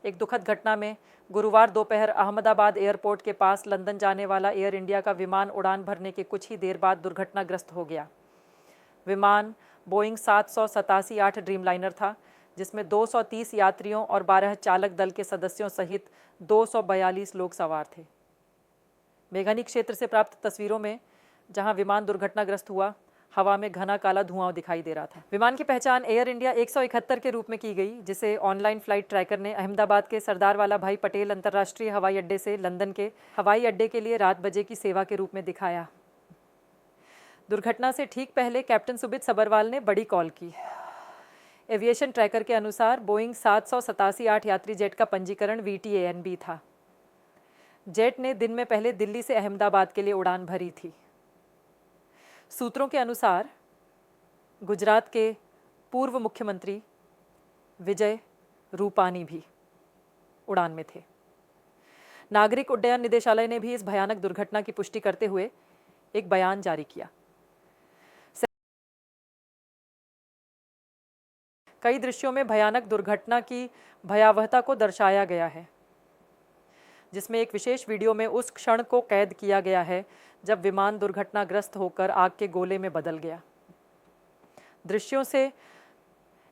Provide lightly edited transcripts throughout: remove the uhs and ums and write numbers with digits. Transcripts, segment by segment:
एक दुखद घटना में गुरुवार दोपहर अहमदाबाद एयरपोर्ट के पास लंदन जाने वाला एयर इंडिया का विमान उड़ान भरने के कुछ ही देर बाद दुर्घटनाग्रस्त हो गया। विमान बोइंग 787-8 ड्रीमलाइनर था, जिसमें 230 यात्रियों और 12 चालक दल के सदस्यों सहित 242 लोग सवार थे। मेघानी क्षेत्र से प्राप्त तस्वीरों में जहां विमान दुर्घटनाग्रस्त हुआ, हवा में घना काला धुआं दिखाई दे रहा था। विमान की पहचान एयर इंडिया 171 के रूप में की गई, जिसे ऑनलाइन फ्लाइट ट्रैकर ने अहमदाबाद के सरदार वल्लभ भाई पटेल अंतर्राष्ट्रीय हवाई अड्डे से लंदन के हवाई अड्डे के लिए रात बजे की सेवा के रूप में दिखाया। दुर्घटना से ठीक पहले कैप्टन सुबित सबरवाल ने बड़ी कॉल की। एविएशन ट्रैकर के अनुसार बोइंग 787-8 यात्री जेट का पंजीकरण VTANB था। जेट ने दिन में पहले दिल्ली से अहमदाबाद के लिए उड़ान भरी थी। सूत्रों के अनुसार गुजरात के पूर्व मुख्यमंत्री विजय रूपानी भी उड़ान में थे। नागरिक उड्डयन निदेशालय ने भी इस भयानक दुर्घटना की पुष्टि करते हुए एक बयान जारी किया। कई दृश्यों में भयानक दुर्घटना की भयावहता को दर्शाया गया है, जिसमें एक विशेष वीडियो में उस क्षण को कैद किया गया है जब विमान दुर्घटनाग्रस्त होकर आग के गोले में बदल गया। दृश्यों से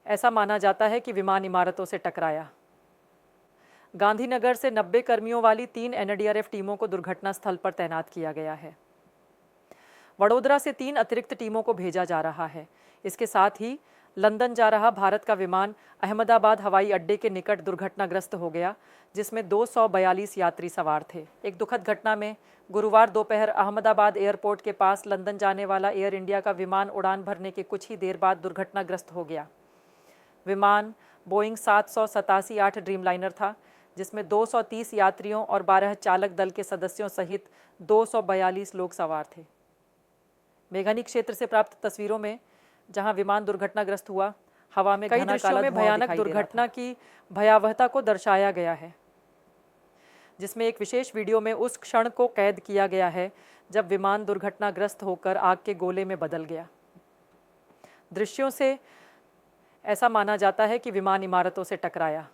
ऐसा माना जाता है कि विमान इमारतों से टकराया। गांधीनगर से 90 कर्मियों वाली 3 NDRF टीमों को दुर्घटना स्थल पर तैनात किया गया है। वडोदरा से 3 अतिरिक्त टीमों को भेजा जा रहा है। इसके साथ ही लंदन जा रहा भारत का विमान अहमदाबाद हवाई अड्डे के निकट दुर्घटनाग्रस्त हो गया, जिसमें 242 यात्री सवार थे। एक दुखद घटना में गुरुवार दोपहर अहमदाबाद एयरपोर्ट के पास लंदन जाने वाला एयर इंडिया का विमान उड़ान भरने के कुछ ही देर बाद दुर्घटनाग्रस्त हो गया। विमान बोइंग 787-8 ड्रीमलाइनर था, जिसमें 230 यात्रियों और 12 चालक दल के सदस्यों सहित 242 लोग सवार थे। मेघानी क्षेत्र से प्राप्त तस्वीरों में जहां विमान दुर्घटनाग्रस्त हुआ, हवा में घना काला धुआं भयानक दुर्घटना की भयावहता को दर्शाया गया है, जिसमें एक विशेष वीडियो में उस क्षण को कैद किया गया है जब विमान दुर्घटनाग्रस्त होकर आग के गोले में बदल गया। दृश्यों से ऐसा माना जाता है कि विमान इमारतों से टकराया।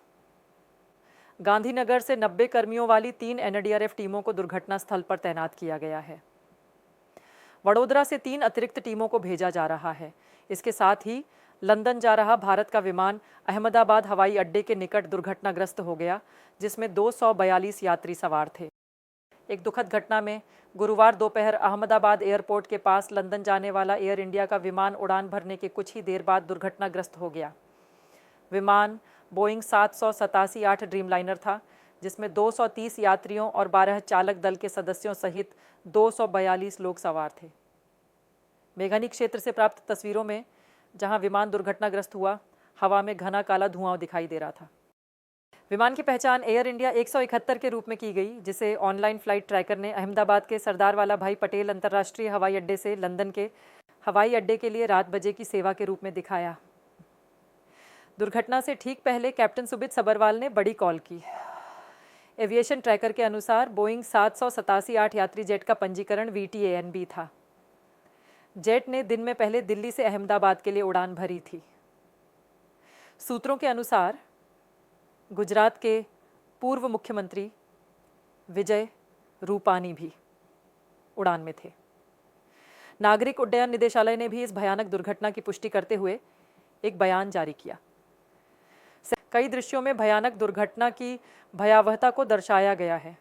गांधीनगर से 90 कर्मियों वाली 3 NDRF टीमों को दुर्घटना स्थल पर तैनात किया गया है। वडोदरा से 3 अतिरिक्त टीमों को भेजा जा रहा है। इसके साथ ही लंदन जा रहा भारत का विमान अहमदाबाद हवाई अड्डे के निकट दुर्घटनाग्रस्त हो गया, जिसमें 242 यात्री सवार थे। एक दुखद घटना में गुरुवार दोपहर अहमदाबाद एयरपोर्ट के पास लंदन जाने वाला एयर इंडिया का विमान उड़ान भरने के कुछ ही देर बाद दुर्घटनाग्रस्त हो गया। विमान बोइंग 787-8 ड्रीमलाइनर था, जिसमें 230 यात्रियों और 12 चालक दल के सदस्यों सहित 242 लोग सवार थे। मेघानी क्षेत्र से प्राप्त तस्वीरों में जहां विमान दुर्घटनाग्रस्त हुआ, हवा में घना काला धुआं दिखाई दे रहा था। विमान की पहचान एयर इंडिया 171 के रूप में की गई, जिसे ऑनलाइन फ्लाइट ट्रैकर ने अहमदाबाद के सरदार वल्लभ भाई पटेल अंतर्राष्ट्रीय हवाई अड्डे से लंदन के हवाई अड्डे के लिए रात बजे की सेवा के रूप में दिखाया। दुर्घटना से ठीक पहले कैप्टन सुबित सबरवाल ने बड़ी कॉल की। एविएशन ट्रैकर के अनुसार बोइंग 787-8 यात्री जेट का पंजीकरण VTANB था। जेट ने दिन में पहले दिल्ली से अहमदाबाद के लिए उड़ान भरी थी। सूत्रों के अनुसार गुजरात के पूर्व मुख्यमंत्री विजय रूपानी भी उड़ान में थे। नागरिक उड्डयन निदेशालय ने भी इस भयानक दुर्घटना की पुष्टि करते हुए एक बयान जारी किया। कई दृश्यों में भयानक दुर्घटना की भयावहता को दर्शाया गया है,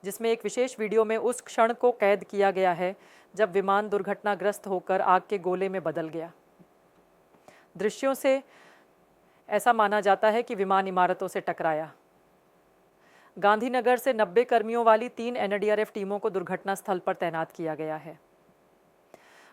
जिसमें एक विशेष वीडियो में उस क्षण को कैद किया गया है जब विमान दुर्घटनाग्रस्त होकर आग के गोले में बदल गया। दृश्यों से ऐसा माना जाता है कि विमान इमारतों से टकराया। गांधीनगर से 90 कर्मियों वाली 3 NDRF टीमों को दुर्घटना स्थल पर तैनात किया गया है।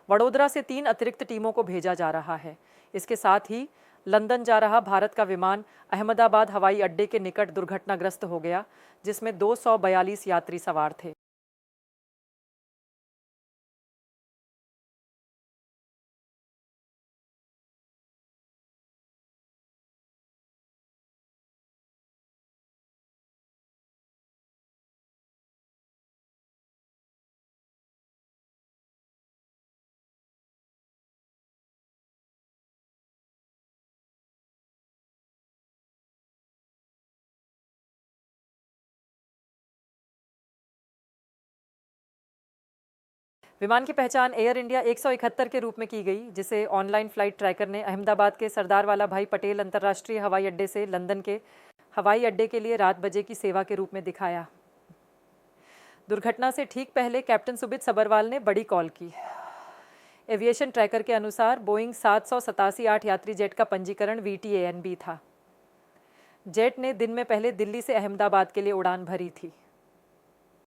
वडोदरा से 3 अतिरिक्त टीमों को भेजा जा रहा है। इसके साथ ही लंदन जा रहा भारत का विमान अहमदाबाद हवाई अड्डे के निकट दुर्घटनाग्रस्त हो गया, जिसमें 242 यात्री सवार थे। विमान की पहचान एयर इंडिया 171 के रूप में की गई, जिसे ऑनलाइन फ्लाइट ट्रैकर ने अहमदाबाद के सरदार वल्लभ भाई पटेल अंतर्राष्ट्रीय हवाई अड्डे से लंदन के हवाई अड्डे के लिए रात बजे की सेवा के रूप में दिखाया। दुर्घटना से ठीक पहले कैप्टन सुबित सबरवाल ने बड़ी कॉल की। एविएशन ट्रैकर के अनुसार बोइंग 787-8 यात्री जेट का पंजीकरण VTANB था। जेट ने दिन में पहले दिल्ली से अहमदाबाद के लिए उड़ान भरी थी।